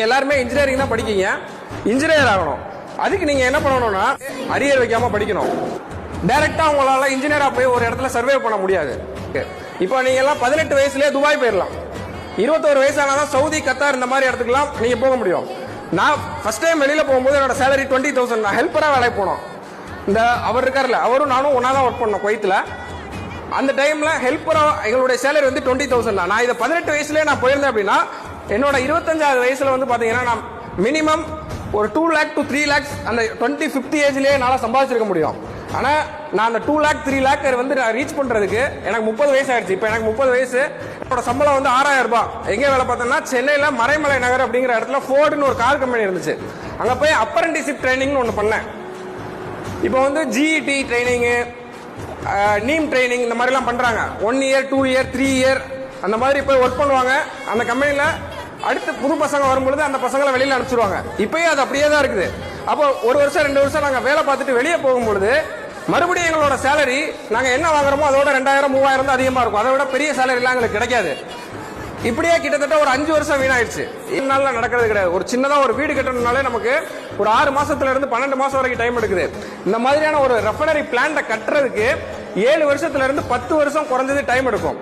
எல்லாருமே இன்ஜினியரிங் தான் படிக்கீங்க, இன்ஜினியர் ஆகணும். அதுக்கு நீங்க என்ன பண்ணணும்னா அரியர் வைக்காம படிக்கணும். டைரக்டா உங்களால இன்ஜினியரா போய் ஒரு இடத்துல சர்வே பண்ண முடியாது. இப்போ நீங்க எல்லாம் 18 வயசுலயே துபாய் போயிடலாம். 21 வயசானாதான் சவுதி, கத்தார் இந்த மாதிரி இடத்துக்குலாம் நீங்க போக முடியும். நான் ஃபர்ஸ்ட் டைம் வெளியில போகும்போது என்னோட சேலரி 20,000. நான் ஹெல்ப்பரா வேலைக்கு போனோம். இந்த அவர் இருக்காருல்ல, அவரும் நானும் ஒன்னா தான் ஒர்க் பண்ணோம் குவைத்துல. அந்த டைம்ல ஹெல்ப்பரா எங்களுடைய சேலரி வந்து 20,000 தான். நான் இதை 18 வயசுலயே நான் போயிருந்தேன் அப்படின்னா என்னோட 25வது வயசுல வந்து பாத்தீங்கன்னா நான் மினிமம் ஒரு 2 lakh to 3 lakhs அந்த 20-50 ஏஜ்லயே என்னால சம்பாதிச்சிருக்க முடியும். ஆனா நான் அந்த 2 lakh 3 lakh வந்து நான் ரீச் பண்றதுக்கு எனக்கு 30 வயசு ஆயிடுச்சு. இப்போ எனக்கு 30 வயசு, என்னோட சம்பளம் வந்து 6,000 ரூபாய். எங்க வேலை பார்த்தேன்னா சென்னையில மறைமலை நகர் அப்படிங்கிற இடத்துல ஃபோர்டுன்னு ஒரு கார் கம்பெனி இருந்துச்சு. அங்க போய் அப்ரண்டிஸ்ஷிப் ட்ரைனிங்னு ஒன்று பண்ணேன். இப்போ வந்து ஜிஇடி ட்ரைனிங், நீம் ட்ரைனிங் இந்த மாதிரிலாம் பண்றாங்க. 1 year 2 year 3 year அந்த மாதிரி போய் ஒர்க் பண்ணுவாங்க. அந்த கம்பெனில அடுத்து புது பசங்க வரும்பொழுது அந்த பசங்களை வெளியில அனுப்பிச்சிருவாங்க. இப்பயே அது அப்படியே தான் இருக்குது. அப்போ 1 வருஷம் 2 வருஷம் நாங்க வேலை பார்த்துட்டு வெளியே போகும்பொழுது மறுபடியும் எங்களோட சேலரி நாங்க என்ன வாங்குறோமோ அதோட 2,000 3,000 தான் அதிகமா இருக்கும். அதை விட பெரிய சேலரி எல்லாம் எங்களுக்கு கிடைக்காது. இப்படியே கிட்டத்தட்ட ஒரு 5 வருஷம் வீணாயிடுச்சு. நாள்ல நடக்கிறது கிடையாது. ஒரு சின்னதா ஒரு வீடு கட்டணும்னாலே நமக்கு ஒரு 6 மாசத்துல இருந்து 12 மாசம் வரைக்கும் டைம் எடுக்குது. இந்த மாதிரியான ஒரு ரெஃபைனரி பிளான்ட கட்டுறதுக்கு 7 வருஷத்துல இருந்து 10 வருஷம் குறைஞ்சது டைம் எடுக்கும்.